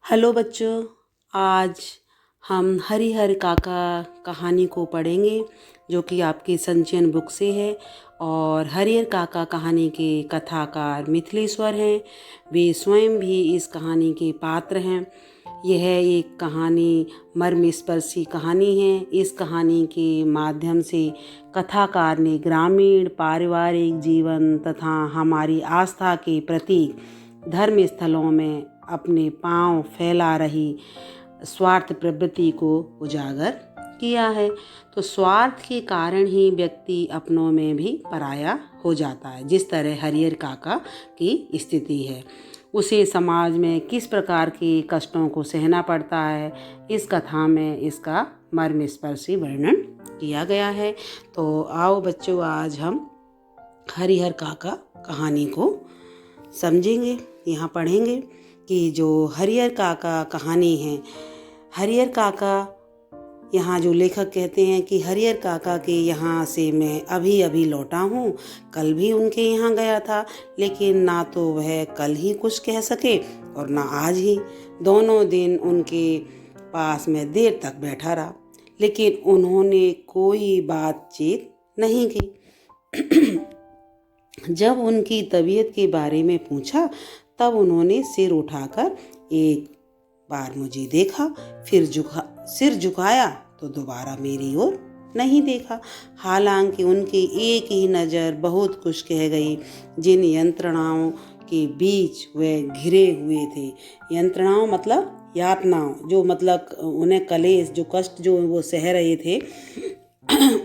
Hello बच्चों, आज हम हरिहर काका कहानी को पढ़ेंगे जो कि आपकी संचयन बुक से है। और हरिहर काका कहानी के कथाकार मिथिलेश्वर हैं। वे स्वयं भी इस कहानी के पात्र हैं। यह एक कहानी मर्मस्पर्शी कहानी है। इस कहानी के माध्यम से कथाकार ने ग्रामीण पारिवारिक जीवन तथा हमारी आस्था के प्रतीक धर्म स्थलों में अपने पांव फैला रही स्वार्थ प्रवृत्ति को उजागर किया है। तो स्वार्थ के कारण ही व्यक्ति अपनों में भी पराया हो जाता है। जिस तरह हरिहर काका की स्थिति है, उसे समाज में किस प्रकार के कष्टों को सहना पड़ता है, इस कथा में इसका मर्मस्पर्शी वर्णन किया गया है। तो आओ बच्चों, आज हम हरिहर काका कहानी को समझेंगे, यहाँ पढ़ेंगे कि जो हरिहर काका कहानी है। हरिहर काका, यहाँ जो लेखक कहते हैं कि हरिहर काका के यहाँ से मैं अभी अभी लौटा हूँ। कल भी उनके यहाँ गया था, लेकिन ना तो वह कल ही कुछ कह सके और ना आज ही। दोनों दिन उनके पास में देर तक बैठा रहा, लेकिन उन्होंने कोई बातचीत नहीं की। जब उनकी तबीयत के बारे में पूछा, तब उन्होंने सिर उठाकर एक बार मुझे देखा, फिर सिर झुकाया तो दोबारा मेरी ओर नहीं देखा। हालांकि उनकी एक ही नज़र बहुत कुछ कह गई। जिन यंत्रणाओं के बीच वे घिरे हुए थे, यंत्रणाओं मतलब यातनाओं, जो मतलब उन्हें कलेश, जो कष्ट जो वो सह रहे थे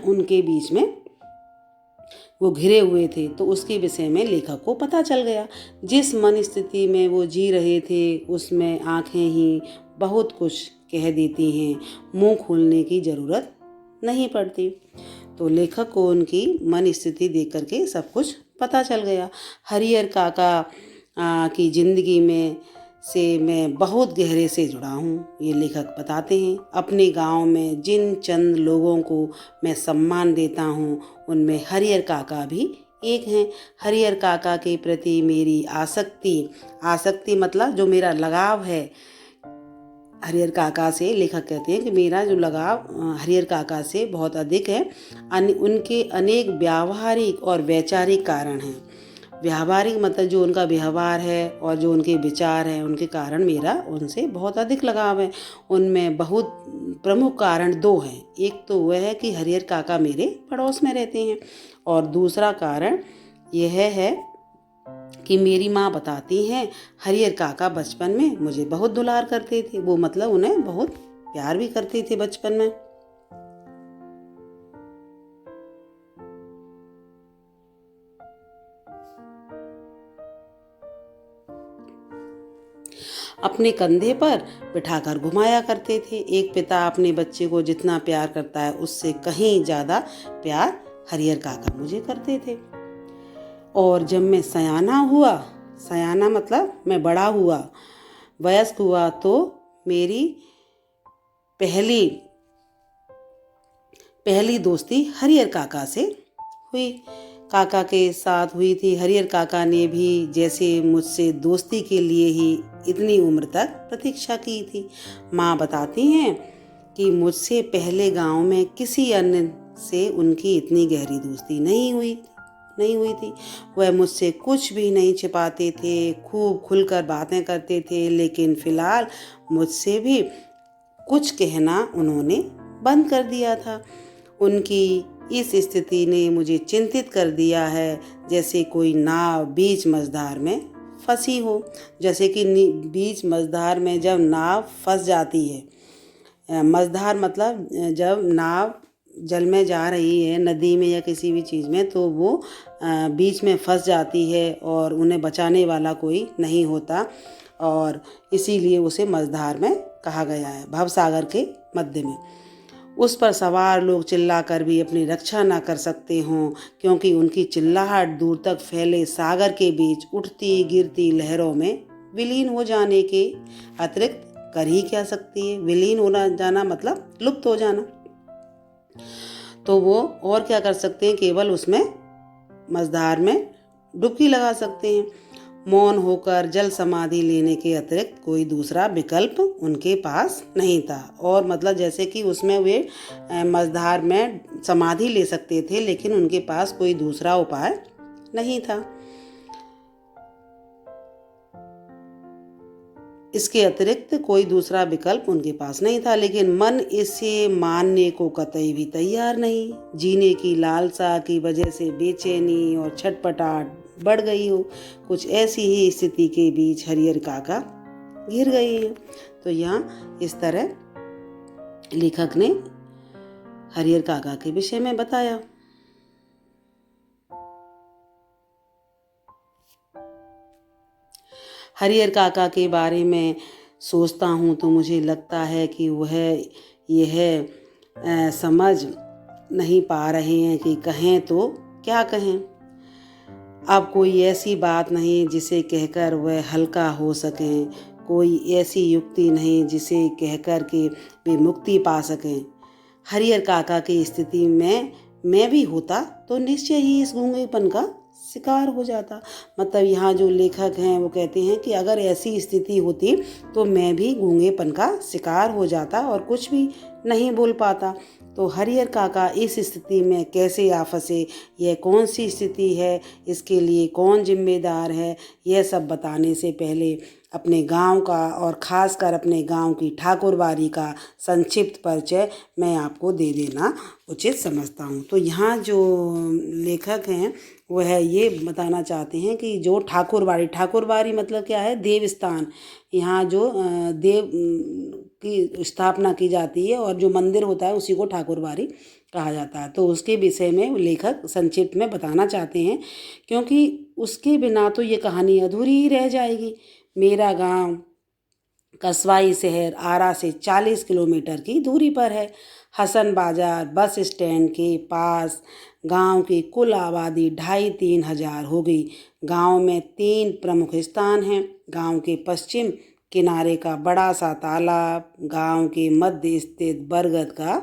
उनके बीच में वो घिरे हुए थे, तो उसके विषय में लेखक को पता चल गया। जिस मन स्थिति में वो जी रहे थे, उसमें आंखें ही बहुत कुछ कह देती हैं, मुंह खोलने की ज़रूरत नहीं पड़ती। तो लेखक को उनकी मन स्थिति देख करके सब कुछ पता चल गया। हरिहर काका की ज़िंदगी में से मैं बहुत गहरे से जुड़ा हूँ, ये लेखक बताते हैं। अपने गांव में जिन चंद लोगों को मैं सम्मान देता हूँ, उनमें हरिहर काका भी एक हैं। हरिहर काका के प्रति मेरी आसक्ति मतलब जो मेरा लगाव है हरिहर काका से, लेखक कहते हैं कि मेरा जो लगाव हरिहर काका से बहुत अधिक है। उनके अनेक व्यावहारिक और वैचारिक कारण हैं। व्यावहारिक मतलब जो उनका व्यवहार है और जो उनके विचार हैं, उनके कारण मेरा उनसे बहुत अधिक लगाव है। उनमें बहुत प्रमुख कारण दो हैं। एक तो वह है कि हरिहर काका मेरे पड़ोस में रहते हैं, और दूसरा कारण यह है कि मेरी माँ बताती हैं हरिहर काका बचपन में मुझे बहुत दुलार करते थे। वो मतलब उन्हें बहुत प्यार भी करते थे बचपन में। अपने कंधे पर बिठाकर घुमाया करते थे। एक पिता अपने बच्चे को जितना प्यार करता है, उससे कहीं ज़्यादा प्यार हरिहर काका मुझे करते थे। और जब मैं सयाना मतलब मैं बड़ा हुआ, वयस्क हुआ, तो मेरी पहली दोस्ती हरिहर काका से हुई। काका के साथ हुई थी। हरिहर काका ने भी जैसे मुझसे दोस्ती के लिए ही इतनी उम्र तक प्रतीक्षा की थी। माँ बताती हैं कि मुझसे पहले गांव में किसी अन्य से उनकी इतनी गहरी दोस्ती नहीं हुई थी। वह मुझसे कुछ भी नहीं छिपाते थे, खूब खुलकर बातें करते थे, लेकिन फिलहाल मुझसे भी कुछ कहना उन्होंने बंद कर दिया था। उनकी इस स्थिति ने मुझे चिंतित कर दिया है, जैसे कोई नाव बीच मझधार में फंसी हो। जैसे कि बीच मझधार में जब नाव फंस जाती है, मझधार मतलब जब नाव जल में जा रही है, नदी में या किसी भी चीज़ में, तो वो बीच में फंस जाती है और उन्हें बचाने वाला कोई नहीं होता, और इसीलिए उसे मझधार में कहा गया है, भवसागर के मध्य में। उस पर सवार लोग चिल्लाकर भी अपनी रक्षा न कर सकते हों, क्योंकि उनकी चिल्लाहट दूर तक फैले सागर के बीच उठती गिरती लहरों में विलीन हो जाने के अतिरिक्त कर ही क्या सकती है। विलीन होना जाना मतलब लुप्त हो जाना। तो वो और क्या कर सकते हैं, केवल उसमें मझधार में डुबकी लगा सकते हैं। मौन होकर जल समाधि लेने के अतिरिक्त कोई दूसरा विकल्प उनके पास नहीं था। और मतलब जैसे कि उसमें वे मझधार में समाधि ले सकते थे, लेकिन उनके पास कोई दूसरा उपाय नहीं था। इसके अतिरिक्त कोई दूसरा विकल्प उनके पास नहीं था। लेकिन मन इसे मानने को कतई भी तैयार नहीं। जीने की लालसा की वजह से बेचैनी और छटपटाहट बढ़ गई हो, कुछ ऐसी ही स्थिति के बीच हरिहर काका घिर गए हैं। तो यहाँ इस तरह लेखक ने हरिहर काका के विषय में बताया। हरिहर काका के बारे में सोचता हूँ तो मुझे लगता है कि वह यह समझ नहीं पा रहे हैं कि कहें तो क्या कहें। अब कोई ऐसी बात नहीं जिसे कहकर वह हल्का हो सकें, कोई ऐसी युक्ति नहीं जिसे कहकर के वे मुक्ति पा सकें। हरिहर काका की स्थिति में मैं भी होता तो निश्चय ही इस गूंगेपन का शिकार हो जाता। मतलब यहाँ जो लेखक हैं वो कहते हैं कि अगर ऐसी स्थिति होती तो मैं भी गूंगेपन का शिकार हो जाता और कुछ भी नहीं बोल पाता। तो हरिहर काका इस स्थिति में कैसे आ फंसे, यह कौन सी स्थिति है, इसके लिए कौन जिम्मेदार है, यह सब बताने से पहले अपने गांव का और ख़ासकर अपने गांव की ठाकुरबाड़ी का संक्षिप्त परिचय मैं आपको दे देना उचित समझता हूँ। तो यहाँ जो लेखक हैं वह ये बताना चाहते हैं कि जो ठाकुरबाड़ी मतलब क्या है, देव स्थान। यहाँ जो देव की स्थापना की जाती है और जो मंदिर होता है उसी को ठाकुरबाड़ी कहा जाता है। तो उसके विषय में लेखक संक्षिप्त में बताना चाहते हैं, क्योंकि उसके बिना तो ये कहानी अधूरी ही रह जाएगी। मेरा गांव कसवाई शहर आरा से 40 किलोमीटर की दूरी पर है। हसन बाजार बस स्टैंड के पास गांव की कुल आबादी 2,500-3 हजार हो गई। गांव में 3 प्रमुख स्थान हैं। गांव के पश्चिम किनारे का बड़ा सा तालाब, गांव के मध्य स्थित बरगद का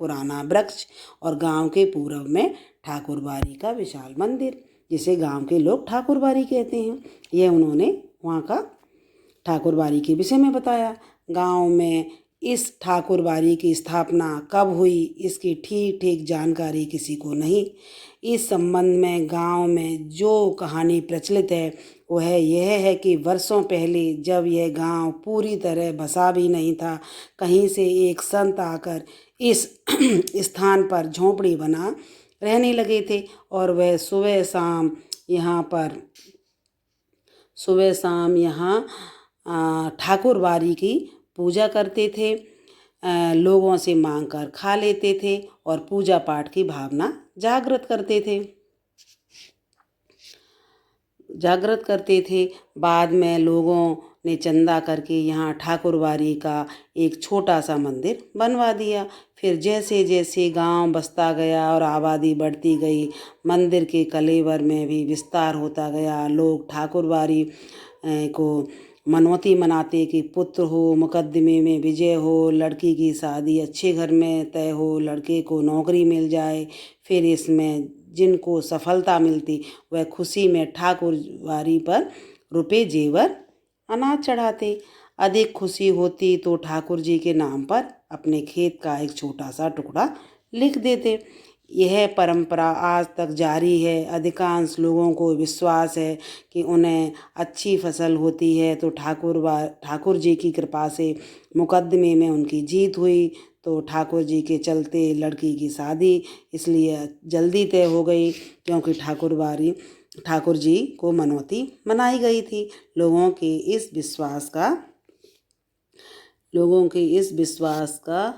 पुराना वृक्ष और गांव के पूर्व में ठाकुरबाड़ी का विशाल मंदिर, जिसे गांव के लोग ठाकुरबाड़ी कहते हैं। यह उन्होंने वहाँ का ठाकुरबाड़ी के विषय में बताया। गांव में इस ठाकुरबाड़ी की स्थापना कब हुई, इसकी ठीक जानकारी किसी को नहीं। इस संबंध में गांव में जो कहानी प्रचलित है वह यह है कि वर्षों पहले जब यह गांव पूरी तरह बसा भी नहीं था, कहीं से एक संत आकर इस स्थान पर झोंपड़ी बना रहने लगे थे और वह सुबह शाम यहाँ ठाकुरबाड़ी की पूजा करते थे, लोगों से मांग कर खा लेते थे और पूजा पाठ की भावना जागृत करते थे। बाद में लोगों ने चंदा करके यहाँ ठाकुरबाड़ी का एक छोटा सा मंदिर बनवा दिया। फिर जैसे जैसे गांव बसता गया और आबादी बढ़ती गई, मंदिर के कलेवर में भी विस्तार होता गया। लोग ठाकुरबाड़ी को मनौती मनाते कि पुत्र हो, मुकदमे में विजय हो, लड़की की शादी अच्छे घर में तय हो, लड़के को नौकरी मिल जाए। फिर इसमें जिनको सफलता मिलती वह खुशी में ठाकुरबाड़ी पर रुपए जेवर अनाज चढ़ाते। अधिक खुशी होती तो ठाकुर जी के नाम पर अपने खेत का एक छोटा सा टुकड़ा लिख देते। यह परंपरा आज तक जारी है। अधिकांश लोगों को विश्वास है कि उन्हें अच्छी फसल होती है तो ठाकुर जी की कृपा से मुकदमे में उनकी जीत हुई, तो ठाकुर जी के चलते लड़की की शादी इसलिए जल्दी तय हो गई क्योंकि ठाकुर जी को मनौती मनाई गई थी। लोगों के इस विश्वास का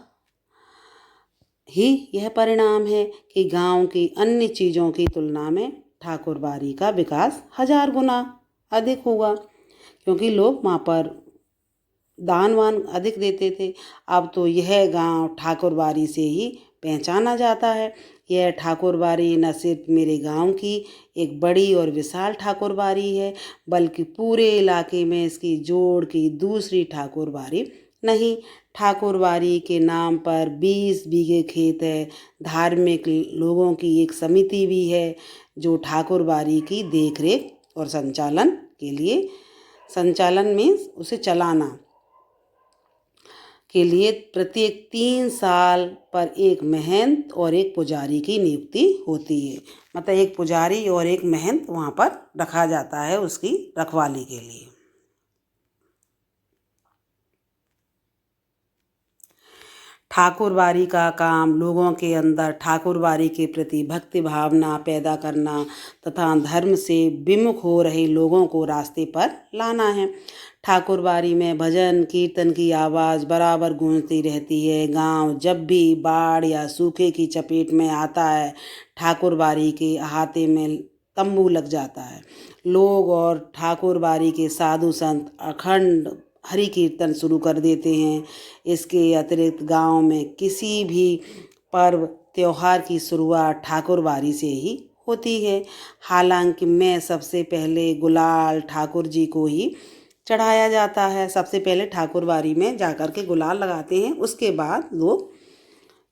ही यह परिणाम है कि गांव की अन्य चीज़ों की तुलना में ठाकुरबाड़ी का विकास 1000 गुना अधिक होगा, क्योंकि लोग वहाँ पर दान वान अधिक देते थे। अब तो यह गांव ठाकुरबाड़ी से ही पहचाना जाता है। यह ठाकुरबाड़ी न सिर्फ मेरे गांव की एक बड़ी और विशाल ठाकुरबाड़ी है, बल्कि पूरे इलाके में इसकी जोड़ की दूसरी ठाकुरबाड़ी नहीं। ठाकुरबाड़ी के नाम पर 20 बीघे खेत है। धार्मिक लोगों की एक समिति भी है जो ठाकुरबाड़ी की देखरेख और संचालन के लिए, संचालन मीन्स उसे चलाना के लिए प्रत्येक 3 साल पर एक महंत और एक पुजारी की नियुक्ति होती है। मतलब एक पुजारी और एक महंत वहाँ पर रखा जाता है उसकी रखवाली के लिए। ठाकुरबारी का काम लोगों के अंदर ठाकुरबारी के प्रति भक्ति भावना पैदा करना तथा धर्म से विमुख हो रहे लोगों को रास्ते पर लाना है। ठाकुरबारी में भजन कीर्तन की आवाज़ बराबर गूंजती रहती है। गांव जब भी बाढ़ या सूखे की चपेट में आता है, ठाकुरबारी के अहाते में तंबू लग जाता है। लोग और ठाकुरबारी के साधु संत अखंड हरि कीर्तन शुरू कर देते हैं। इसके अतिरिक्त गांव में किसी भी पर्व त्योहार की शुरुआत ठाकुरबारी से ही होती है। हालांकि में सबसे पहले गुलाल ठाकुर जी को ही चढ़ाया जाता है। सबसे पहले ठाकुरबारी में जाकर के गुलाल लगाते हैं, उसके बाद लोग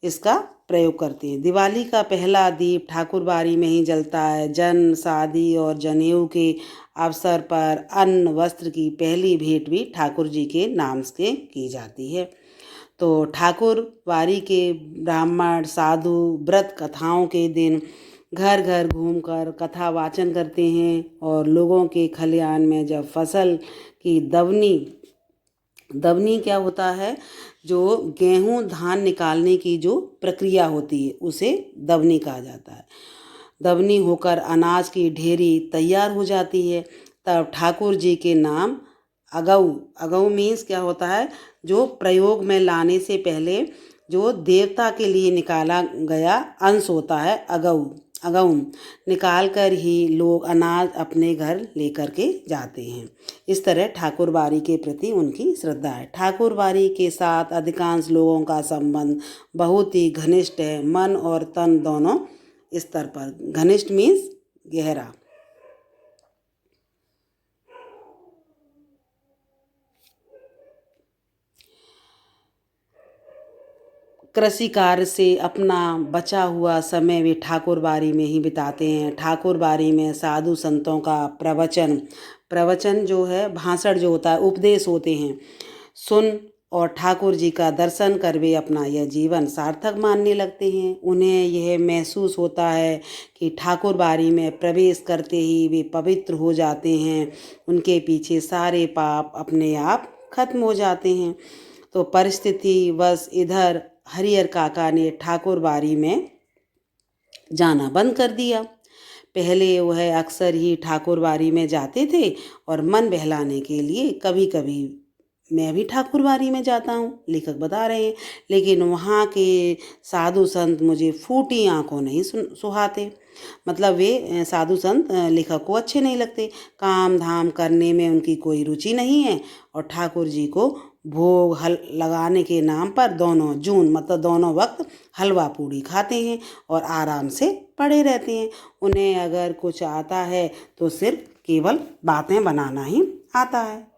इसका प्रयोग करते हैं। दिवाली का पहला दीप ठाकुरबारी में ही जलता है। जन्म शादी और जनेऊ के अवसर पर अन्न वस्त्र की पहली भेंट भी ठाकुर जी के नाम से की जाती है। तो ठाकुरबारी के ब्राह्मण साधु व्रत कथाओं के दिन घर घर घूमकर कथा वाचन करते हैं और लोगों के खलिहान में जब फसल की दवनी क्या होता है, जो गेहूं धान निकालने की जो प्रक्रिया होती है उसे दवनी कहा जाता है। दवनी होकर अनाज की ढेरी तैयार हो जाती है, तब ठाकुर जी के नाम अगऊ मीन्स क्या होता है, जो प्रयोग में लाने से पहले जो देवता के लिए निकाला गया अंश होता है अगऊ निकाल कर ही लोग अनाज अपने घर लेकर के जाते हैं। इस तरह ठाकुरबारी के प्रति उनकी श्रद्धा है। ठाकुरबारी के साथ अधिकांश लोगों का संबंध बहुत ही घनिष्ठ है, मन और तन दोनों स्तर पर। घनिष्ठ मीन्स गहरा। कृषि कार्य से अपना बचा हुआ समय वे ठाकुरबारी में ही बिताते हैं। ठाकुरबारी में साधु संतों का प्रवचन जो है, भाषण जो होता है, उपदेश होते हैं, सुन और ठाकुर जी का दर्शन कर वे अपना यह जीवन सार्थक मानने लगते हैं। उन्हें यह महसूस होता है कि ठाकुरबारी में प्रवेश करते ही वे पवित्र हो जाते हैं, उनके पीछे सारे पाप अपने आप खत्म हो जाते हैं। तो परिस्थिति बस इधर हरिहर काका ने ठाकुरबारी में जाना बंद कर दिया। पहले वह अक्सर ही ठाकुरबारी में जाते थे और मन बहलाने के लिए कभी कभी मैं भी ठाकुरबारी में जाता हूँ, लेखक बता रहे हैं, लेकिन वहाँ के साधु संत मुझे फूटी आंखों नहीं सुहाते। मतलब वे साधु संत लेखक को अच्छे नहीं लगते। काम धाम करने में उनकी कोई रुचि नहीं है और ठाकुर जी को भोग लगाने के नाम पर दोनों वक्त हलवा पूड़ी खाते हैं और आराम से पड़े रहते हैं। उन्हें अगर कुछ आता है तो सिर्फ केवल बातें बनाना ही आता है।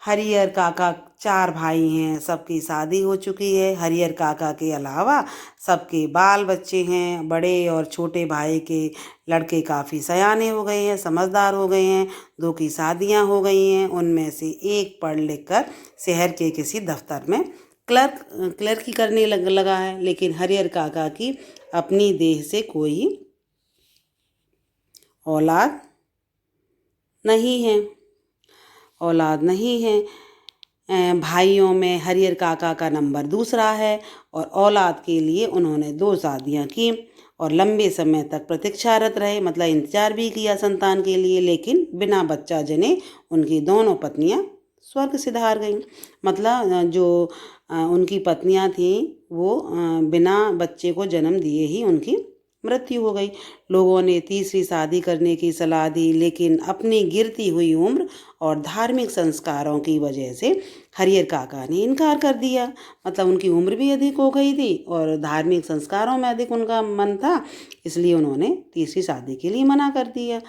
हरिहर काका 4 भाई हैं, सबकी शादी हो चुकी है। हरिहर काका के अलावा सबके बाल बच्चे हैं। बड़े और छोटे भाई के लड़के काफ़ी सयाने हो गए हैं, समझदार हो गए हैं। 2 की शादियां हो गई हैं। उनमें से एक पढ़ लिख कर शहर के किसी दफ्तर में क्लर्की करने लगा है। लेकिन हरिहर काका की अपनी देह से कोई औलाद नहीं है। भाइयों में हरिहर काका का नंबर दूसरा है और औलाद के लिए उन्होंने 2 शादियां की और लंबे समय तक प्रतीक्षारत रहे, मतलब इंतजार भी किया संतान के लिए, लेकिन बिना बच्चा जने उनकी दोनों पत्नियां स्वर्ग सिधार गईं। मतलब जो उनकी पत्नियां थीं वो बिना बच्चे को जन्म दिए ही उनकी मृत्यु हो गई। लोगों ने तीसरी शादी करने की सलाह दी, लेकिन अपनी गिरती हुई उम्र और धार्मिक संस्कारों की वजह से हरिहर काका ने इनकार कर दिया। मतलब उनकी उम्र भी अधिक हो गई थी और धार्मिक संस्कारों में अधिक उनका मन था, इसलिए उन्होंने तीसरी शादी के लिए मना कर दिया।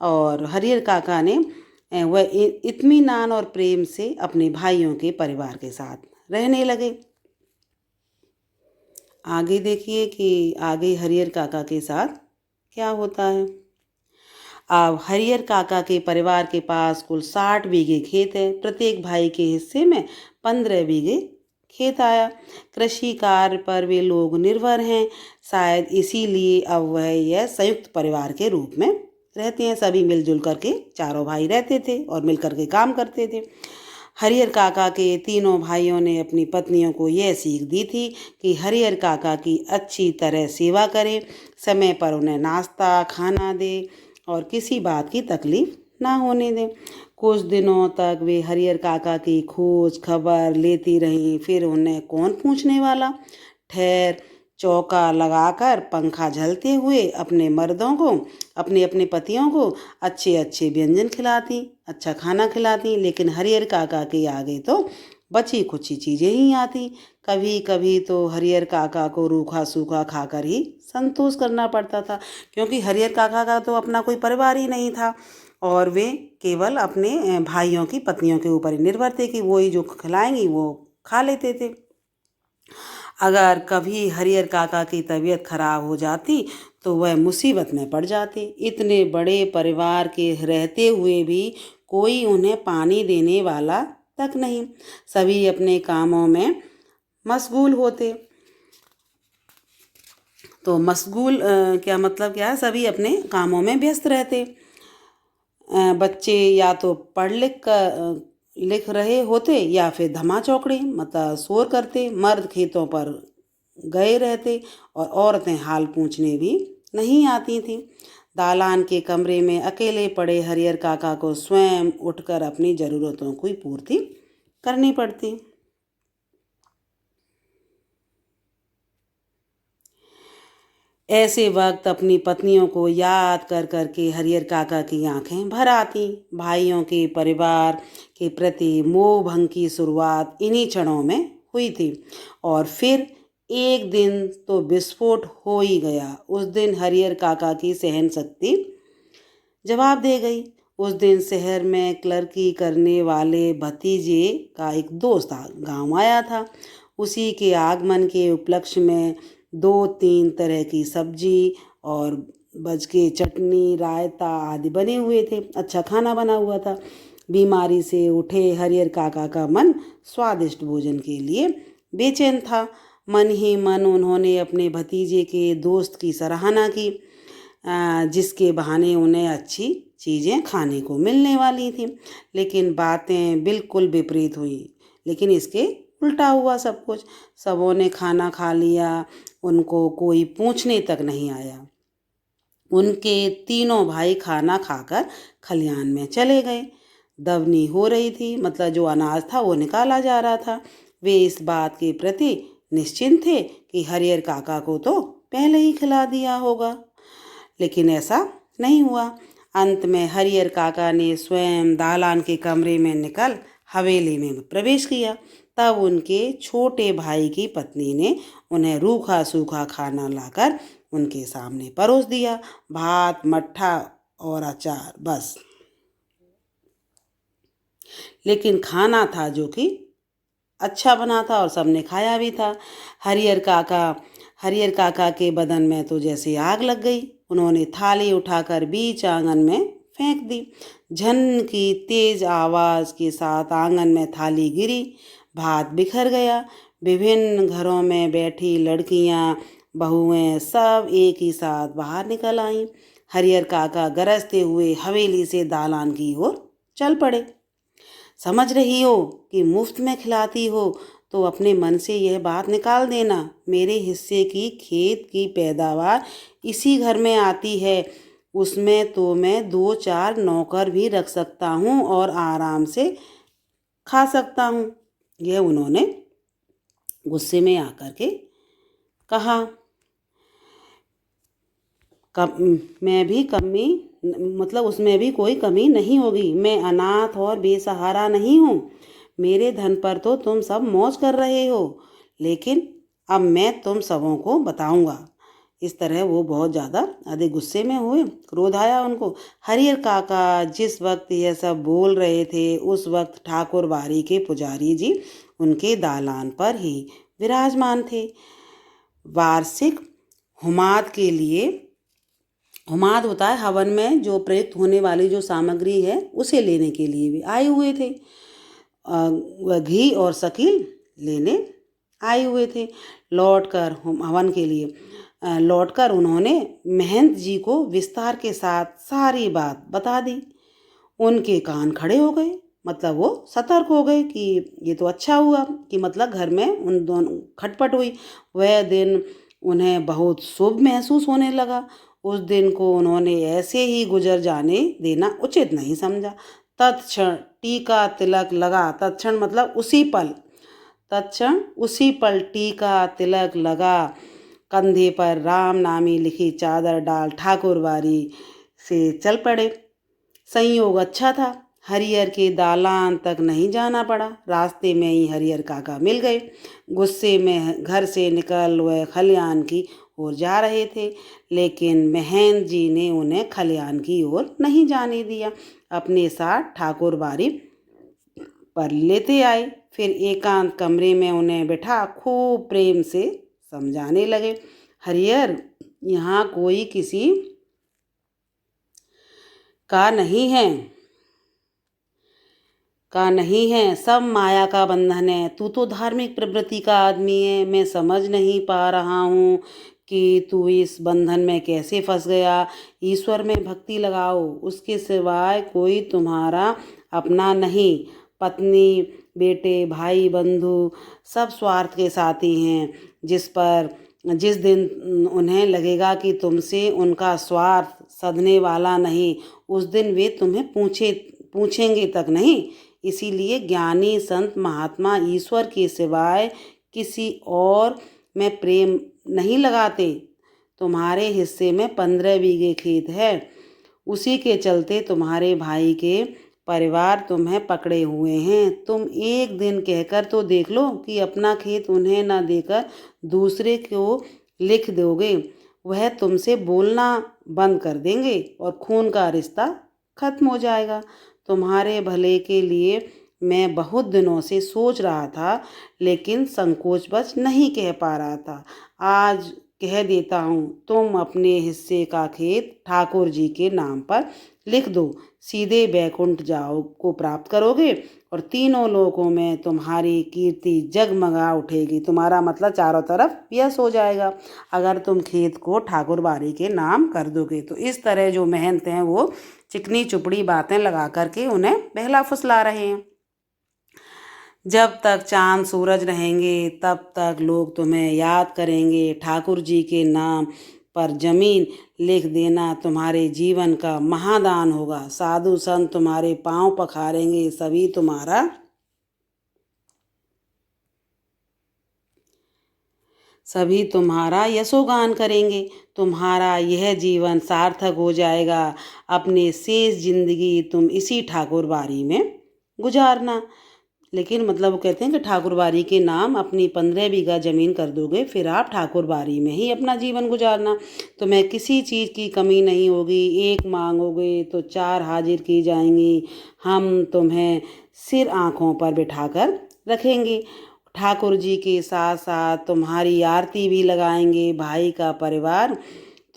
और हरिहर काका ने वह इत्मीनान और प्रेम से अपने भाइयों के परिवार के साथ रहने लगे। आगे देखिए कि आगे हरिहर काका के साथ क्या होता है। अब हरियर काका के परिवार के पास कुल 60 बीघे खेत है। प्रत्येक भाई के हिस्से में 15 बीघे खेत आया। कृषि कार्य पर वे लोग निर्भर हैं, शायद इसीलिए अब वह यह संयुक्त परिवार के रूप में रहते हैं। सभी मिलजुल करके चारों भाई रहते थे और मिल करके काम करते थे। हरियर काका के तीनों भाइयों ने अपनी पत्नियों को यह सीख दी थी कि हरियर काका की अच्छी तरह सेवा करें, समय पर उन्हें नाश्ता खाना दे और किसी बात की तकलीफ ना होने दें। कुछ दिनों तक वे हरियर काका की खोज खबर लेती रहीं। फिर उन्हें कौन पूछने वाला। ठहर चौका लगाकर पंखा झलते हुए अपने मर्दों को, अपने अपने पतियों को अच्छे अच्छे व्यंजन खिलाती, अच्छा खाना खिलाती। लेकिन हरियर काका के आगे तो बची खुची चीज़ें ही आती। कभी कभी तो हरियर काका को रूखा सूखा खाकर ही संतोष करना पड़ता था, क्योंकि हरियर काका का तो अपना कोई परिवार ही नहीं था और वे केवल अपने भाइयों की पत्नियों के ऊपर ही निर्भर थे कि वो ही जो खिलाएंगी वो खा लेते थे। अगर कभी हरियर काका की तबीयत खराब हो जाती तो वह मुसीबत में पड़ जाते। इतने बड़े परिवार के रहते हुए भी कोई उन्हें पानी देने वाला तक नहीं। सभी अपने कामों में मशगूल होते। तो मशगूल क्या मतलब क्या है, सभी अपने कामों में व्यस्त रहते। बच्चे या तो पढ़ लिख रहे होते या फिर धमा चौकड़ी मतलब शोर करते। मर्द खेतों पर गए रहते और औरतें हाल पूछने भी नहीं आती थीं। दालान के कमरे में अकेले पड़े हरियर काका को स्वयं उठकर अपनी ज़रूरतों की पूर्ति करनी पड़ती। ऐसे वक्त अपनी पत्नियों को याद कर करके हरियर काका की आंखें भर आती। भाइयों के परिवार के प्रति मोह भंग की शुरुआत इन्हीं क्षणों में हुई थी और फिर एक दिन तो विस्फोट हो ही गया। उस दिन हरियर काका की सहन शक्ति जवाब दे गई। उस दिन शहर में क्लर्की करने वाले भतीजे का एक दोस्त गांव आया था। उसी के आगमन के उपलक्ष्य में 2-3 तरह की सब्जी और बज के चटनी रायता आदि बने हुए थे। अच्छा खाना बना हुआ था। बीमारी से उठे हरियर काका का मन स्वादिष्ट भोजन के लिए बेचैन था। मन ही मन उन्होंने अपने भतीजे के दोस्त की सराहना की, जिसके बहाने उन्हें अच्छी चीज़ें खाने को मिलने वाली थी। लेकिन बातें बिल्कुल विपरीत हुई। लेकिन इसके उल्टा हुआ सब कुछ। सबों ने खाना खा लिया, उनको कोई पूछने तक नहीं आया। उनके तीनों भाई खाना खाकर खलिहान में चले गए। दवनी हो रही थी, मतलब जो अनाज था वो निकाला जा रहा था। वे इस बात के प्रति निश्चिंत थे कि हरियर काका को तो पहले ही खिला दिया होगा, लेकिन ऐसा नहीं हुआ। अंत में हरियर काका ने स्वयं दालान के कमरे में निकल हवेली में प्रवेश किया। तब उनके छोटे भाई की पत्नी ने उन्हें रूखा सूखा खाना लाकर उनके सामने परोस दिया। भात मट्ठा और अचार बस। लेकिन खाना था जो कि अच्छा बना था और सबने खाया भी था। हरियर काका के बदन में तो जैसे आग लग गई। उन्होंने थाली उठाकर बीच आंगन में फेंक दी। झन की तेज आवाज़ के साथ आंगन में थाली गिरी, भात बिखर गया। विभिन्न घरों में बैठी लड़कियां बहुएं सब एक ही साथ बाहर निकल आईं। हरियर काका गरजते हुए हवेली से दालान की ओर चल पड़े। समझ रही हो कि मुफ्त में खिलाती हो तो अपने मन से यह बात निकाल देना। मेरे हिस्से की खेत की पैदावार इसी घर में आती है। उसमें तो मैं 2-4 नौकर भी रख सकता हूँ और आराम से खा सकता हूँ। यह उन्होंने गुस्से में आकर के कहा। मैं भी कमी मतलब उसमें भी कोई कमी नहीं होगी। मैं अनाथ और बेसहारा नहीं हूँ। मेरे धन पर तो तुम सब मौज कर रहे हो, लेकिन अब मैं तुम सबों को बताऊंगा। इस तरह वो बहुत ज़्यादा अधिक गुस्से में हुए, क्रोध आया उनको। हरियर काका जिस वक्त यह सब बोल रहे थे उस वक्त ठाकुर बाड़ी के पुजारी जी उनके दालान पर ही विराजमान थे। वार्षिक हुमाद के लिए हुमाद होता है हवन में जो प्रयुक्त होने वाली जो सामग्री है उसे लेने के लिए भी आए हुए थे। वह घी और शकील लेने आए हुए थे। लौटकर हवन के लिए लौटकर उन्होंने महंत जी को विस्तार के साथ सारी बात बता दी। उनके कान खड़े हो गए, मतलब वो सतर्क हो गए कि ये तो अच्छा हुआ कि मतलब घर में उन दोनों खटपट हुई। वह दिन उन्हें बहुत शुभ महसूस होने लगा। उस दिन को उन्होंने ऐसे ही गुजर जाने देना उचित नहीं समझा। तत्क्षण टीका तिलक लगा, तत्क्षण मतलब उसी पल, तत्क्षण उसी पल टीका तिलक लगा, कंधे पर राम नामी लिखी चादर डाल ठाकुर बाड़ी से चल पड़े। संयोग अच्छा था, हरिहर के दालान तक नहीं जाना पड़ा। रास्ते में ही हरिहर काका मिल गए। गुस्से में घर से निकल वह खलियान की ओर जा रहे थे, लेकिन महंत जी ने उन्हें खलियान की ओर नहीं जाने दिया। अपने साथ ठाकुर बाड़ी पर लेते आए। फिर एकांत कमरे में उन्हें बिठा खूब प्रेम से समझाने लगे। हरिहर, यहाँ कोई किसी का नहीं है, सब माया का बंधन है। तू तो धार्मिक प्रवृत्ति का आदमी है, मैं समझ नहीं पा रहा हूँ कि तू इस बंधन में कैसे फंस गया। ईश्वर में भक्ति लगाओ, उसके सिवाय कोई तुम्हारा अपना नहीं। पत्नी, बेटे, भाई, बंधु सब स्वार्थ के साथी हैं। जिस दिन उन्हें लगेगा कि तुमसे उनका स्वार्थ सधने वाला नहीं, उस दिन वे तुम्हें पूछेंगे तक नहीं। इसीलिए ज्ञानी संत महात्मा ईश्वर के सिवाय किसी और में प्रेम नहीं लगाते। तुम्हारे हिस्से में 15 बीघे खेत है, उसी के चलते तुम्हारे भाई के परिवार तुम्हें पकड़े हुए हैं। तुम एक दिन कहकर तो देख लो कि अपना खेत उन्हें न देकर दूसरे को लिख दोगे, वह तुमसे बोलना बंद कर देंगे और खून का रिश्ता खत्म हो जाएगा। तुम्हारे भले के लिए मैं बहुत दिनों से सोच रहा था, लेकिन संकोचवश नहीं कह पा रहा था। आज कह देता हूँ, तुम अपने हिस्से का खेत ठाकुर जी के नाम पर लिख दो। सीधे बैकुंठ जाओ को प्राप्त करोगे और तीनों लोकों में तुम्हारी कीर्ति जगमगा उठेगी। तुम्हारा मतलब चारों तरफ यश हो जाएगा अगर तुम खेत को ठाकुर बाड़ी के नाम कर दोगे। तो इस तरह जो महंत हैं वो चिकनी चुपड़ी बातें लगा करके उन्हें बहला फुसला रहे हैं। जब तक चांद सूरज रहेंगे तब तक लोग तुम्हें याद करेंगे। ठाकुर जी के नाम पर जमीन लिख देना तुम्हारे जीवन का महादान होगा। साधु संत तुम्हारे पांव पखारेंगे, सभी तुम्हारा यशोगान करेंगे। तुम्हारा यह जीवन सार्थक हो जाएगा। अपने शेष जिंदगी तुम इसी ठाकुर बाड़ी में गुजारना। लेकिन मतलब वो कहते हैं कि ठाकुर बाड़ी के नाम अपनी 15 बीघा ज़मीन कर दोगे, फिर आप ठाकुर बाड़ी में ही अपना जीवन गुजारना। तुम्हें किसी चीज़ की कमी नहीं होगी। एक मांगोगे तो 4 हाजिर की जाएंगी। हम तुम्हें सिर आँखों पर बिठाकर रखेंगे। ठाकुर जी के साथ साथ तुम्हारी आरती भी लगाएंगे। भाई का परिवार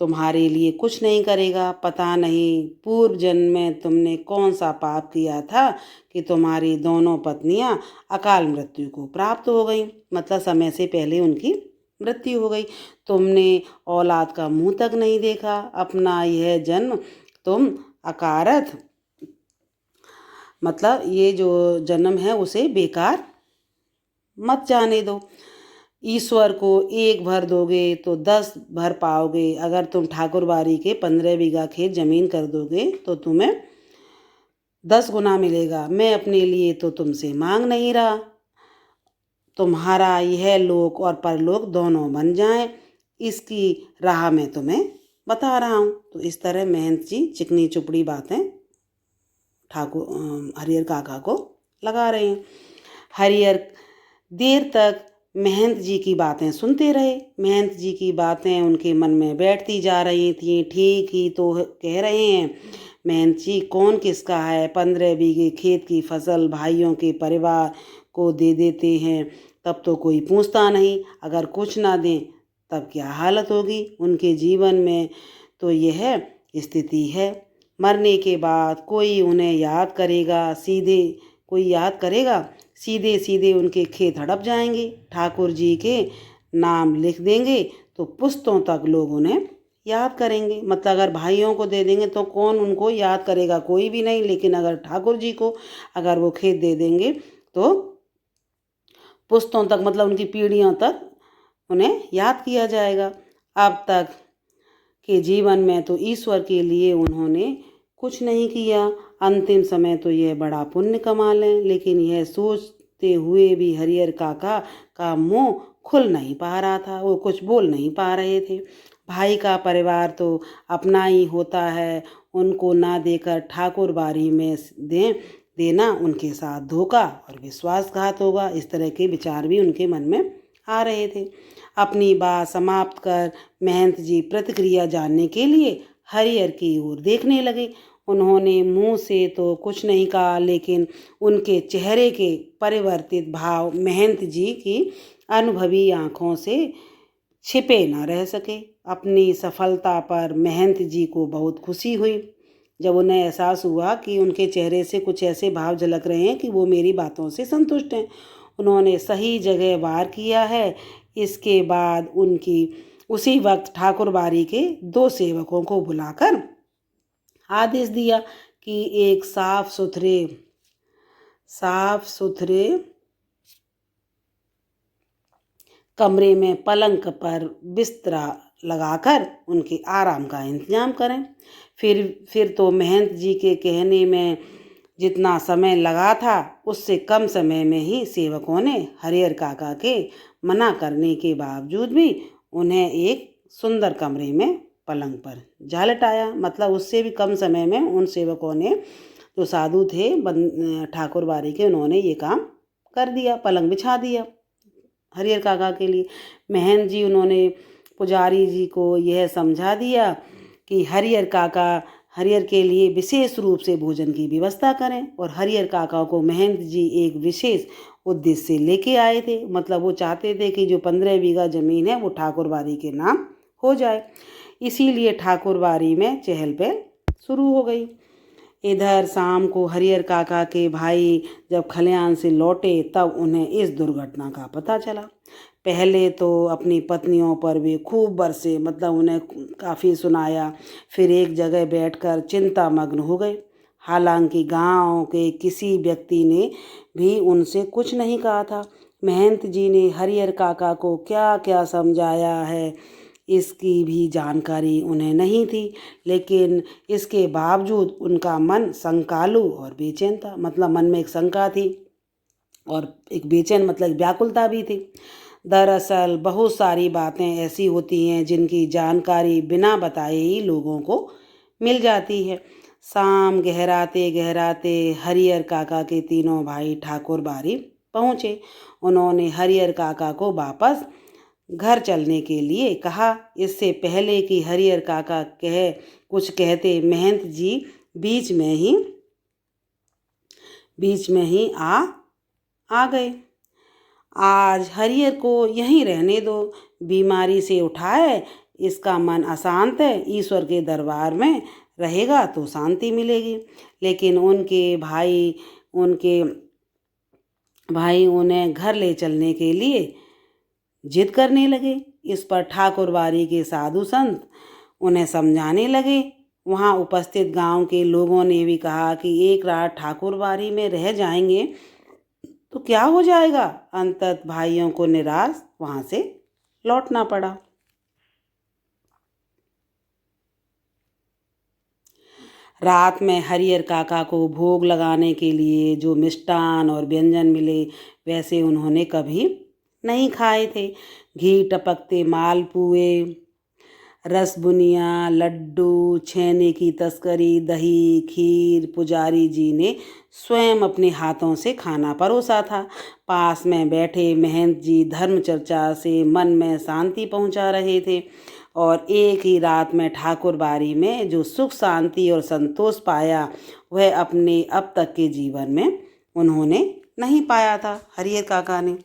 तुम्हारे लिए कुछ नहीं करेगा। पता नहीं पूर्व जन्म में तुमने कौन सा पाप किया था कि तुम्हारी दोनों पत्नियां अकाल मृत्यु को प्राप्त हो गईं, मतलब समय से पहले उनकी मृत्यु हो गई। तुमने औलाद का मुंह तक नहीं देखा। अपना यह जन्म तुम अकारथ, मतलब ये जो जन्म है उसे बेकार मत जाने दो। ईश्वर को 1 भर दोगे तो 10 भर पाओगे। अगर तुम ठाकुर बाड़ी के 15 बीघा खेत जमीन कर दोगे तो तुम्हें 10 गुना मिलेगा। मैं अपने लिए तो तुमसे मांग नहीं रहा, तुम्हारा यह लोक और परलोक दोनों बन जाएं, इसकी राह मैं तुम्हें बता रहा हूँ। तो इस तरह महंत जी चिकनी चुपड़ी बातें हरिहर काका को लगा रहे हैं। हरिहर देर तक महंत जी की बातें सुनते रहे। महंत जी की बातें उनके मन में बैठती जा रही थीं। ठीक ही तो कह रहे हैं महंत जी, कौन किसका है। 15 बीघे खेत की फसल भाइयों के परिवार को दे देते हैं, तब तो कोई पूछता नहीं। अगर कुछ ना दें तब क्या हालत होगी उनके जीवन में। तो यह स्थिति है। मरने के बाद कोई उन्हें याद करेगा, सीधे सीधे उनके खेत हड़प जाएंगे, ठाकुर जी के नाम लिख देंगे तो पुश्तों तक लोग उन्हें याद करेंगे। मतलब अगर भाइयों को दे देंगे तो कौन उनको याद करेगा, कोई भी नहीं। लेकिन अगर ठाकुर जी को अगर वो खेत दे देंगे तो पुश्तों तक, मतलब उनकी पीढ़ियों तक उन्हें याद किया जाएगा। अब तक के जीवन में तो ईश्वर के लिए उन्होंने कुछ नहीं किया, अंतिम समय तो यह बड़ा पुण्य कमा लें। लेकिन यह सोचते हुए भी हरिहर काका का मुंह खुल नहीं पा रहा था, वो कुछ बोल नहीं पा रहे थे। भाई का परिवार तो अपना ही होता है, उनको ना देकर ठाकुर बारी में देना उनके साथ धोखा और विश्वासघात होगा। इस तरह के विचार भी उनके मन में आ रहे थे। अपनी बात समाप्त कर महंत जी प्रतिक्रिया जानने के लिए हरिहर की ओर देखने लगे। उन्होंने मुंह से तो कुछ नहीं कहा, लेकिन उनके चेहरे के परिवर्तित भाव महंत जी की अनुभवी आंखों से छिपे न रह सके। अपनी सफलता पर महंत जी को बहुत खुशी हुई। जब उन्हें एहसास हुआ कि उनके चेहरे से कुछ ऐसे भाव झलक रहे हैं कि वो मेरी बातों से संतुष्ट हैं, उन्होंने सही जगह वार किया है। इसके बाद उनकी उसी वक्त ठाकुर बारी के 2 सेवकों को बुलाकर आदेश दिया कि एक साफ सुथरे कमरे में पलंग पर बिस्तरा लगाकर उनके आराम का इंतजाम करें। फिर तो महंत जी के कहने में जितना समय लगा था उससे कम समय में ही सेवकों ने हरिहर काका के मना करने के बावजूद भी उन्हें एक सुंदर कमरे में पलंग पर जा लटाया। मतलब उससे भी कम समय में उन सेवकों ने, जो साधु थे ठाकुर बारी के, उन्होंने ये काम कर दिया, पलंग बिछा दिया हरिहर काका के लिए। महंत जी उन्होंने पुजारी जी को यह समझा दिया कि हरिहर के लिए विशेष रूप से भोजन की व्यवस्था करें। और हरिहर काका को महंत जी एक विशेष उद्देश्य से लेके आए थे। मतलब वो चाहते थे कि जो 15 बीघा जमीन है वो ठाकुर बारी के नाम हो जाए। इसीलिए ठाकुर बारी में चहल पहल शुरू हो गई। इधर शाम को हरिहर काका के भाई जब खलिहान से लौटे तब उन्हें इस दुर्घटना का पता चला। पहले तो अपनी पत्नियों पर भी खूब बरसे, मतलब उन्हें काफ़ी सुनाया। फिर एक जगह बैठकर चिंता मग्न हो गए। हालांकि गांव के किसी व्यक्ति ने भी उनसे कुछ नहीं कहा था। महंत जी ने हरिहर काका को क्या क्या समझाया है इसकी भी जानकारी उन्हें नहीं थी, लेकिन इसके बावजूद उनका मन शंकालु और बेचैन था। मतलब मन में एक शंका थी और एक बेचैन, मतलब व्याकुलता भी थी। दरअसल बहुत सारी बातें ऐसी होती हैं जिनकी जानकारी बिना बताए ही लोगों को मिल जाती है। शाम गहराते गहराते हरिहर काका के तीनों भाई ठाकुर बारी पहुँचे। उन्होंने हरिहर काका को वापस घर चलने के लिए कहा। इससे पहले कि हरिहर काका कुछ कहते, महंत जी बीच में ही आ गए। आज हरिहर को यहीं रहने दो, बीमारी से उठा है, इसका मन अशांत है, ईश्वर के दरबार में रहेगा तो शांति मिलेगी। लेकिन उनके भाई उन्हें घर ले चलने के लिए जिद करने लगे। इस पर ठाकुर बारी के साधु संत उन्हें समझाने लगे। वहाँ उपस्थित गांव के लोगों ने भी कहा कि एक रात ठाकुर बारी में रह जाएंगे तो क्या हो जाएगा। अंततः भाइयों को निराश वहाँ से लौटना पड़ा। रात में हरिहर काका को भोग लगाने के लिए जो मिष्ठान और व्यंजन मिले वैसे उन्होंने कभी नहीं खाए थे। घी टपकते मालपुए, रसबुनिया, लड्डू, छेने की तस्करी, दही, खीर पुजारी जी ने स्वयं अपने हाथों से खाना परोसा था। पास में बैठे महंत जी धर्म चर्चा से मन में शांति पहुंचा रहे थे और एक ही रात में ठाकुर बारी में जो सुख शांति और संतोष पाया वह अपने अब तक के जीवन में उन्होंने नहीं पाया था। हरिहर काका ने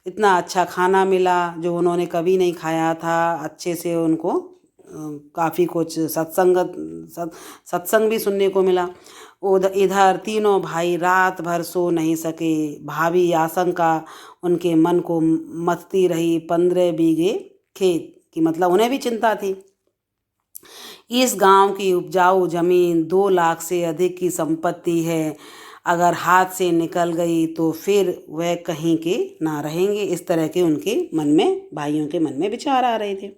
इतना अच्छा खाना मिला जो उन्होंने कभी नहीं खाया था। अच्छे से उनको काफ़ी कुछ सत्संग भी सुनने को मिला। इधर तीनों भाई रात भर सो नहीं सके। भावी आशंका उनके मन को मथती रही। 15 बीघे खेत की, मतलब उन्हें भी चिंता थी। इस गांव की उपजाऊ जमीन 2 लाख से अधिक की संपत्ति है। अगर हाथ से निकल गई तो फिर वह कहीं के ना रहेंगे। इस तरह के उनके मन में, भाइयों के मन में विचार आ रहे थे।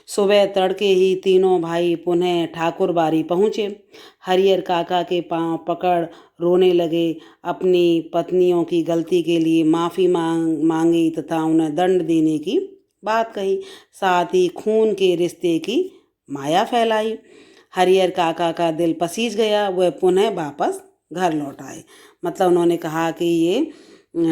सुबह तड़के ही तीनों भाई पुनः ठाकुर बाड़ी पहुँचे। हरियर काका के पांव पकड़ रोने लगे। अपनी पत्नियों की गलती के लिए माफ़ी मांगी तथा उन्हें दंड देने की बात कही। साथ ही खून के रिश्ते की माया फैलाई। हरियर काका का दिल पसीज गया। वह पुनः वापस घर लौट आए। मतलब उन्होंने कहा कि ये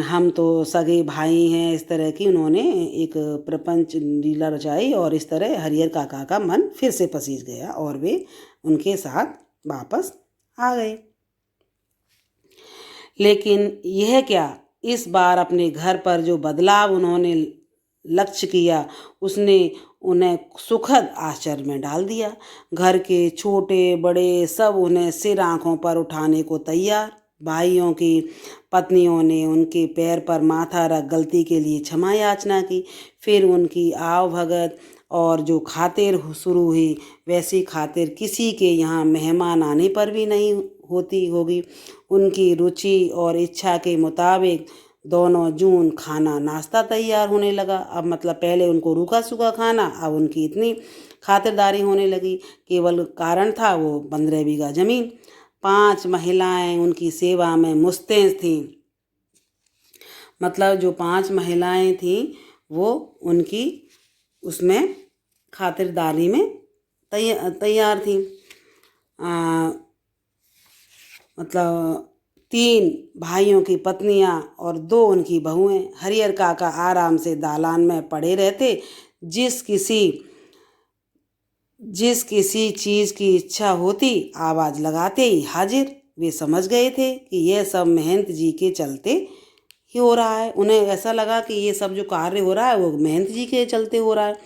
हम तो सगे भाई हैं, इस तरह की उन्होंने एक प्रपंच लीला रचाई और इस तरह हरियर काका का मन फिर से पसीज गया और वे उनके साथ वापस आ गए। लेकिन यह क्या, इस बार अपने घर पर जो बदलाव उन्होंने लक्ष्य किया उसने उन्हें सुखद आश्चर्य में डाल दिया। घर के छोटे बड़े सब उन्हें सिर आंखों पर उठाने को तैयार। भाइयों की पत्नियों ने उनके पैर पर माथा रख गलती के लिए क्षमा याचना की। फिर उनकी आव भगत और जो खातिर शुरू हुई, वैसी खातिर किसी के यहाँ मेहमान आने पर भी नहीं होती होगी। उनकी रुचि और इच्छा के मुताबिक दोनों जून खाना नाश्ता तैयार होने लगा। अब मतलब पहले उनको रूखा सूखा खाना, अब उनकी इतनी खातिरदारी होने लगी। केवल कारण था वो 15 बीघा जमीन। 5 महिलाएं उनकी सेवा में मुस्तैद थीं। मतलब जो 5 महिलाएं थीं वो उनकी उसमें खातिरदारी में तैयार थीं। मतलब 3 भाइयों की पत्नियां और 2 उनकी बहुएं। हरियर काका आराम से दालान में पड़े रहते। जिस किसी चीज़ की इच्छा होती आवाज़ लगाते ही हाजिर। वे समझ गए थे कि यह सब महंत जी के चलते ही हो रहा है। उन्हें ऐसा लगा कि ये सब जो कार्य हो रहा है वो महंत जी के चलते हो रहा है।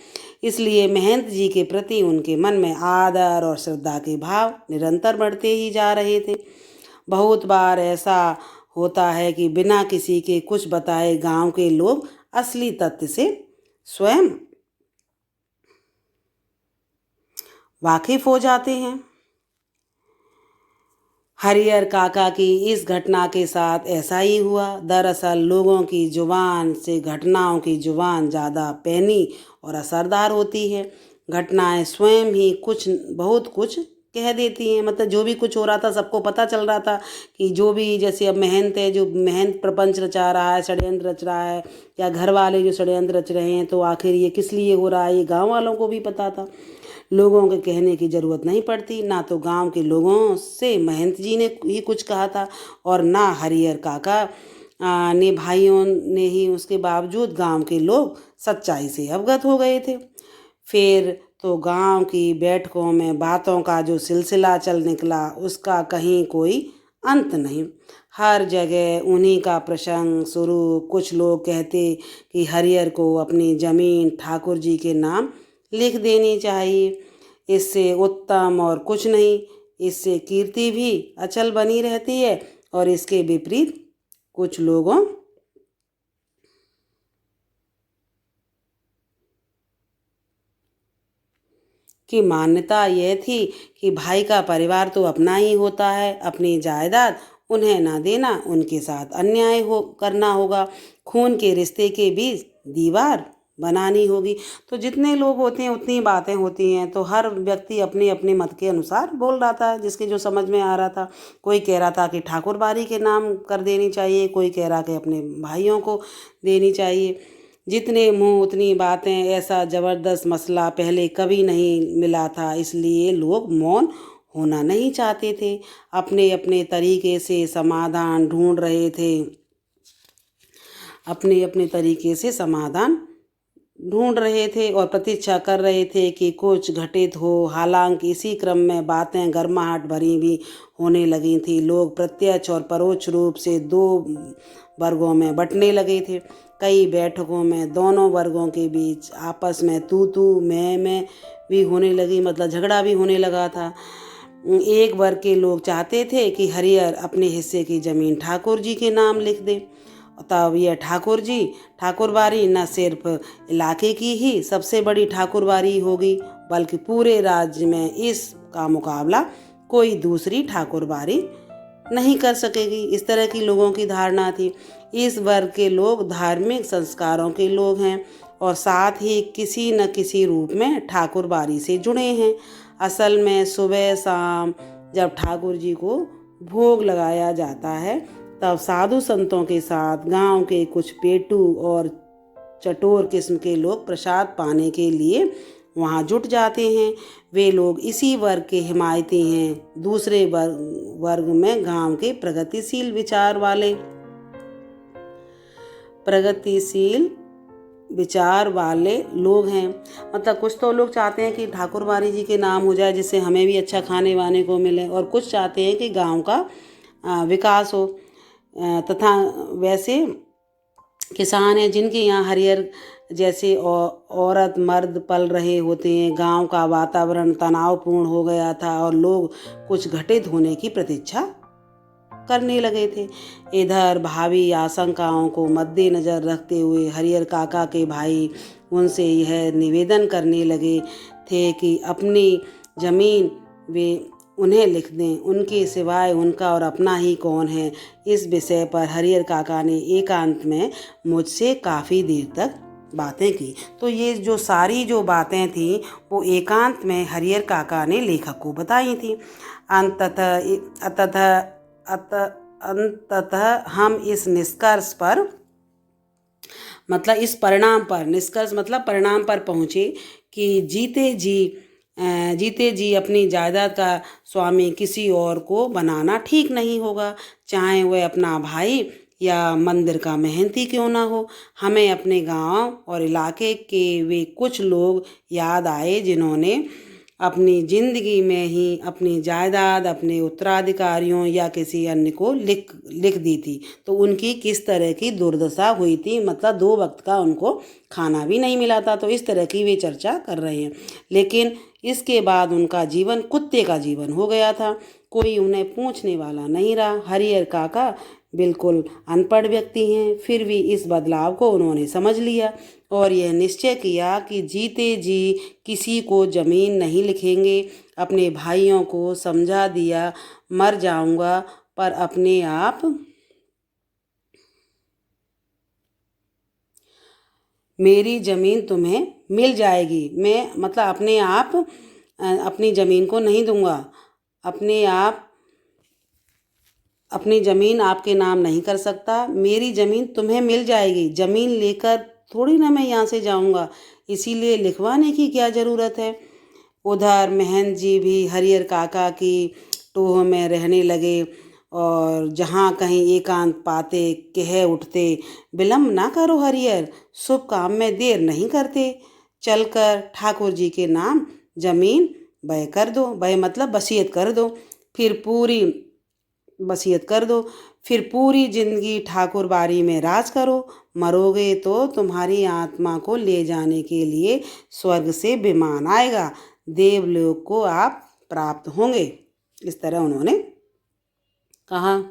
इसलिए महंत जी के प्रति उनके मन में आदर और श्रद्धा के भाव निरंतर बढ़ते ही जा रहे थे। बहुत बार ऐसा होता है कि बिना किसी के कुछ बताए गांव के लोग असली तथ्य से स्वयं वाकिफ हो जाते हैं। हरियर काका की इस घटना के साथ ऐसा ही हुआ। दरअसल लोगों की जुबान से घटनाओं की जुबान ज़्यादा पैनी और असरदार होती है। घटनाएं स्वयं ही बहुत कुछ कह देती हैं। मतलब जो भी कुछ हो रहा था सबको पता चल रहा था कि जो भी, जैसे अब महंत है जो महंत प्रपंच रचा रहा है, षड्यंत्र रच रहा है, या घर वाले जो षड्यंत्र रच रहे हैं, तो आखिर ये किस लिए हो रहा है ये गांव वालों को भी पता था। लोगों के कहने की ज़रूरत नहीं पड़ती। ना तो गांव के लोगों से महंत जी ने ही कुछ कहा था और ना हरियर काका ने भाइयों ने ही। उसके बावजूद गांव के लोग सच्चाई से अवगत हो गए थे। फिर तो गांव की बैठकों में बातों का जो सिलसिला चल निकला उसका कहीं कोई अंत नहीं। हर जगह उन्हीं का प्रसंग शुरू। कुछ लोग कहते कि हरियर को अपनी ज़मीन ठाकुर जी के नाम लिख देनी चाहिए, इससे उत्तम और कुछ नहीं। इससे कीर्ति भी अचल बनी रहती है। और इसके विपरीत कुछ लोगों की मान्यता यह थी कि भाई का परिवार तो अपना ही होता है, अपनी जायदाद उन्हें ना देना उनके साथ अन्याय करना होगा। खून के रिश्ते के बीच दीवार बनानी होगी। तो जितने लोग होते हैं उतनी बातें होती हैं। तो हर व्यक्ति अपने अपने मत के अनुसार बोल रहा था, जिसके जो समझ में आ रहा था। कोई कह रहा था कि ठाकुर बाड़ी के नाम कर देनी चाहिए, कोई कह रहा कि अपने भाइयों को देनी चाहिए। जितने मुंह उतनी बातें। ऐसा ज़बरदस्त मसला पहले कभी नहीं मिला था, इसलिए लोग मौन होना नहीं चाहते थे। अपने अपने तरीके से समाधान ढूंढ रहे थे। अपने अपने तरीके से समाधान ढूंढ रहे थे और प्रतीक्षा कर रहे थे कि कुछ घटित हो। हालांकि इसी क्रम में बातें गर्माहट भरी भी होने लगी थी। लोग प्रत्यक्ष और परोक्ष रूप से 2 वर्गों में बंटने लगे थे। कई बैठकों में दोनों वर्गों के बीच आपस में तू तू मैं भी होने लगी, मतलब झगड़ा भी होने लगा था। एक वर्ग के लोग चाहते थे कि हरिहर अपने हिस्से की ज़मीन ठाकुर जी के नाम लिख दे। तब यह ठाकुरबारी न सिर्फ इलाके की ही सबसे बड़ी ठाकुरबारी होगी, बल्कि पूरे राज्य में इसका मुकाबला कोई दूसरी ठाकुरबारी नहीं कर सकेगी। इस तरह की लोगों की धारणा थी। इस वर्ग के लोग धार्मिक संस्कारों के लोग हैं और साथ ही किसी न किसी रूप में ठाकुरबारी से जुड़े हैं। असल में सुबह शाम जब ठाकुर जी को भोग लगाया जाता है, तब साधु संतों के साथ गांव के कुछ पेटू और चटोर किस्म के लोग प्रसाद पाने के लिए वहाँ जुट जाते हैं। वे लोग इसी वर्ग के हिमायती हैं। दूसरे वर्ग में गांव के प्रगतिशील विचार वाले लोग हैं। मतलब कुछ तो लोग चाहते हैं कि ठाकुरबारी जी के नाम हो जाए, जिससे हमें भी अच्छा खाने वाने को मिले, और कुछ चाहते हैं कि गांव का विकास हो। तथा वैसे किसान हैं जिनके यहाँ हरिहर जैसे औरत मर्द पल रहे होते हैं। गांव का वातावरण तनावपूर्ण हो गया था और लोग कुछ घटित होने की प्रतीक्षा करने लगे थे। इधर भावी आशंकाओं को मद्देनजर रखते हुए हरिहर काका के भाई उनसे यह निवेदन करने लगे थे कि अपनी ज़मीन वे उन्हें लिख दें। उनके सिवाय उनका और अपना ही कौन है। इस विषय पर हरिहर काका ने एकांत में मुझसे काफ़ी देर तक बातें की। तो ये जो सारी जो बातें थी वो एकांत में हरिहर काका ने लेखक को बताई थी। अंततः हम इस निष्कर्ष पर, मतलब इस परिणाम पर, निष्कर्ष मतलब परिणाम पर पहुँचे कि जीते जी अपनी जायदाद का स्वामी किसी और को बनाना ठीक नहीं होगा, चाहे वह अपना भाई या मंदिर का महंती क्यों ना हो। हमें अपने गांव और इलाके के वे कुछ लोग याद आए जिन्होंने अपनी ज़िंदगी में ही अपनी जायदाद अपने उत्तराधिकारियों या किसी अन्य को लिख दी थी। तो उनकी किस तरह की दुर्दशा हुई थी, मतलब 2 वक्त का उनको खाना भी नहीं मिला था। तो इस तरह की वे चर्चा कर रहे हैं। लेकिन इसके बाद उनका जीवन कुत्ते का जीवन हो गया था। कोई उन्हें पूछने वाला नहीं रहा। हरिहर काका बिल्कुल अनपढ़ व्यक्ति हैं, फिर भी इस बदलाव को उन्होंने समझ लिया और यह निश्चय किया कि जीते जी किसी को ज़मीन नहीं लिखेंगे। अपने भाइयों को समझा दिया, मर जाऊंगा पर अपने आप मेरी ज़मीन तुम्हें मिल जाएगी। मैं मतलब अपने आप अपनी ज़मीन को नहीं दूंगा। अपनी ज़मीन आपके नाम नहीं कर सकता। मेरी ज़मीन तुम्हें मिल जाएगी। ज़मीन लेकर थोड़ी ना मैं यहाँ से जाऊँगा, इसीलिए लिखवाने की क्या ज़रूरत है। उधर महंत जी भी हरिहर काका की टोह में रहने लगे और जहाँ कहीं एकांत पाते कह उठते, विलम्ब ना करो हरिहर, शुभ काम में देर नहीं करते। चलकर ठाकुर जी के नाम ज़मीन बय कर दो। बय मतलब वसीयत कर दो। फिर पूरी जिंदगी ठाकुरबारी में राज करो। मरोगे तो तुम्हारी आत्मा को ले जाने के लिए स्वर्ग से विमान आएगा, देवलोक को आप प्राप्त होंगे। इस तरह उन्होंने कहा।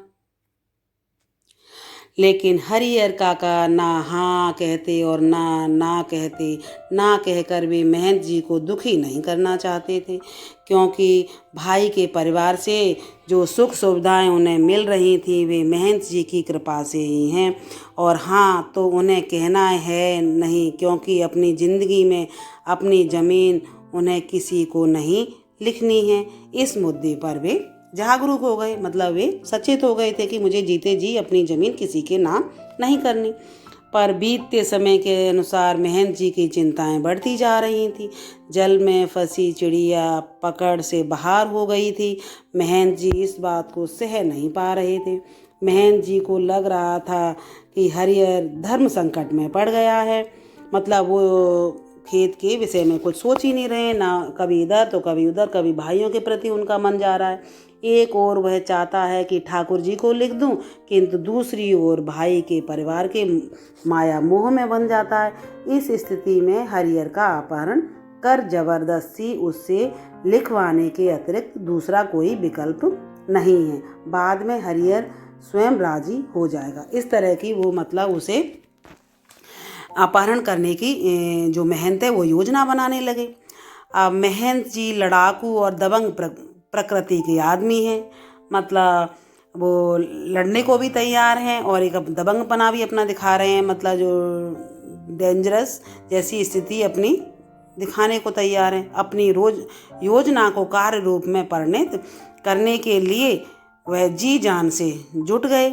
लेकिन हरिहर काका ना हाँ कहते और ना कहते। ना कहकर वे महंत जी को दुखी नहीं करना चाहते थे, क्योंकि भाई के परिवार से जो सुख सुविधाएं उन्हें मिल रही थी वे महंत जी की कृपा से ही हैं। और हाँ तो उन्हें कहना है नहीं, क्योंकि अपनी ज़िंदगी में अपनी ज़मीन उन्हें किसी को नहीं लिखनी है। इस मुद्दे पर वे जागरूक हो गए, मतलब वे सचेत हो गए थे कि मुझे जीते जी अपनी ज़मीन किसी के नाम नहीं करनी। पर बीतते समय के अनुसार महंत जी की चिंताएं बढ़ती जा रही थी। जल में फंसी चिड़िया पकड़ से बाहर हो गई थी। महंत जी इस बात को सह नहीं पा रहे थे। महंत जी को लग रहा था कि हरिहर धर्म संकट में पड़ गया है। मतलब वो खेत के विषय में कुछ सोच ही नहीं रहे, ना कभी इधर तो कभी उधर, कभी भाइयों के प्रति उनका मन जा रहा है। एक ओर वह चाहता है कि ठाकुर जी को लिख दूं, किंतु दूसरी ओर भाई के परिवार के माया मोह में बन जाता है। इस स्थिति में हरिहर का अपहरण कर जबरदस्ती उससे लिखवाने के अतिरिक्त दूसरा कोई विकल्प नहीं है। बाद में हरिहर स्वयं राजी हो जाएगा। इस तरह की वो मतलब उसे अपहरण करने की जो महंत है वो योजना बनाने लगे। अब महंत जी लड़ाकू और दबंग प्रकृति के आदमी हैं, मतलब वो लड़ने को भी तैयार हैं और एक दबंगपना भी अपना दिखा रहे हैं, मतलब जो डेंजरस जैसी स्थिति अपनी दिखाने को तैयार हैं। अपनी रोज योजना को कार्य रूप में परिणत करने के लिए वह जी जान से जुट गए।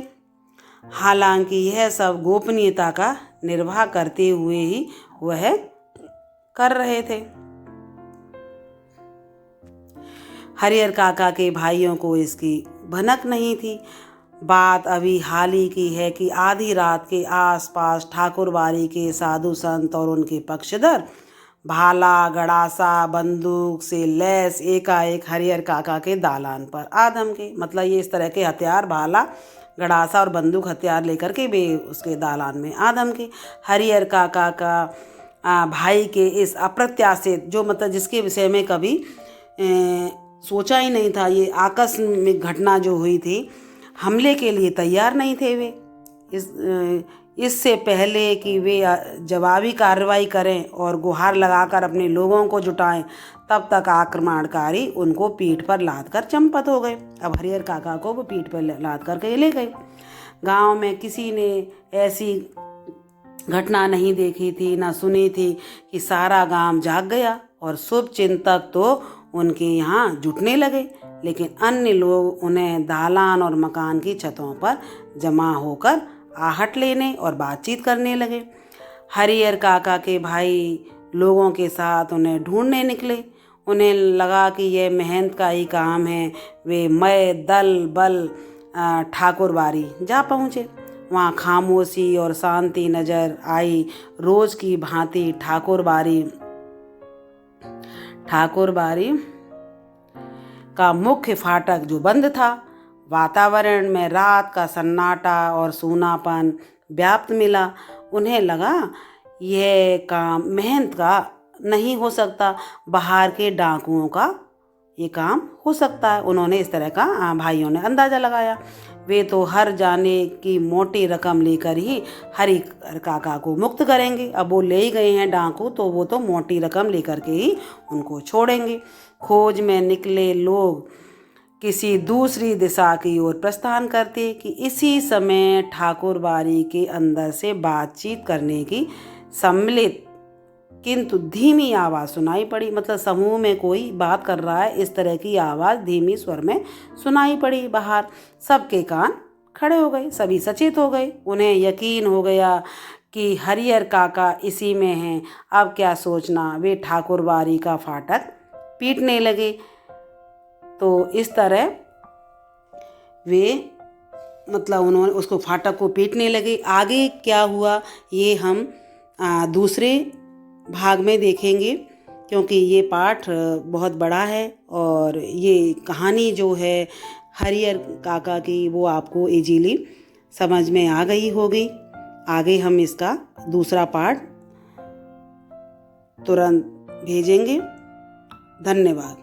हालांकि यह सब गोपनीयता का निर्वाह करते हुए ही वह कर रहे थे। हरिहर काका के भाइयों को इसकी भनक नहीं थी। बात अभी हाल ही की है कि आधी रात के आसपास ठाकुरबाड़ी के साधु संत और उनके पक्षधर भाला गड़ासा बंदूक से लैस एकाएक हरिहर काका के दालान पर आ धमके। मतलब ये इस तरह के हथियार, भाला गड़ासा और बंदूक हथियार लेकर के वे उसके दालान में आ धमके। हरिहर काका का भाई के इस अप्रत्याशित, जो मतलब जिसके विषय में कभी सोचा ही नहीं था, ये आकस्मिक घटना जो हुई थी, हमले के लिए तैयार नहीं थे वे। इससे पहले कि वे जवाबी कार्रवाई करें और गुहार लगाकर अपने लोगों को जुटाएं, तब तक आक्रमणकारी उनको पीठ पर लाद कर चंपत हो गए। अब हरिहर काका को वो पीठ पर लाद करके ले गए। गांव में किसी ने ऐसी घटना नहीं देखी थी, ना सुनी थी कि सारा गांव जाग गया और शुभ चिंतक तो उनके यहाँ जुटने लगे, लेकिन अन्य लोग उन्हें दालान और मकान की छतों पर जमा होकर आहट लेने और बातचीत करने लगे। हरिहर काका के भाई लोगों के साथ उन्हें ढूंढने निकले। उन्हें लगा कि यह महंत का ही काम है। वे मय दल बल ठाकुरबाड़ी जा पहुँचे। वहाँ खामोशी और शांति नजर आई। रोज की भांति ठाकुरबाड़ी का मुख्य फाटक जो बंद था। वातावरण में रात का सन्नाटा और सूनापन व्याप्त मिला। उन्हें लगा यह काम महंत का नहीं हो सकता, बाहर के डाकुओं का ये काम हो सकता है। उन्होंने इस तरह का भाइयों ने अंदाज़ा लगाया। वे तो हर जाने की मोटी रकम लेकर ही हरिहर काका को मुक्त करेंगे। अब वो ले ही गए हैं डाकू, तो वो तो मोटी रकम लेकर के ही उनको छोड़ेंगे। खोज में निकले लोग किसी दूसरी दिशा की ओर प्रस्थान करते कि इसी समय ठाकुरबाड़ी के अंदर से बातचीत करने की सम्मिलित किंतु धीमी आवाज़ सुनाई पड़ी। मतलब समूह में कोई बात कर रहा है, इस तरह की आवाज़ धीमी स्वर में सुनाई पड़ी बाहर। सबके कान खड़े हो गए, सभी सचेत हो गए। उन्हें यकीन हो गया कि हरिहर काका इसी में हैं। अब क्या सोचना, वे ठाकुरबाड़ी का फाटक पीटने लगे। तो इस तरह वे मतलब उन्होंने उसको फाटक को पीटने लगे। आगे क्या हुआ ये हम दूसरे भाग में देखेंगे, क्योंकि ये पाठ बहुत बड़ा है और ये कहानी जो है हरिहर काका की वो आपको इजीली समझ में आ गई होगी। आगे हम इसका दूसरा पार्ट तुरंत भेजेंगे। धन्यवाद।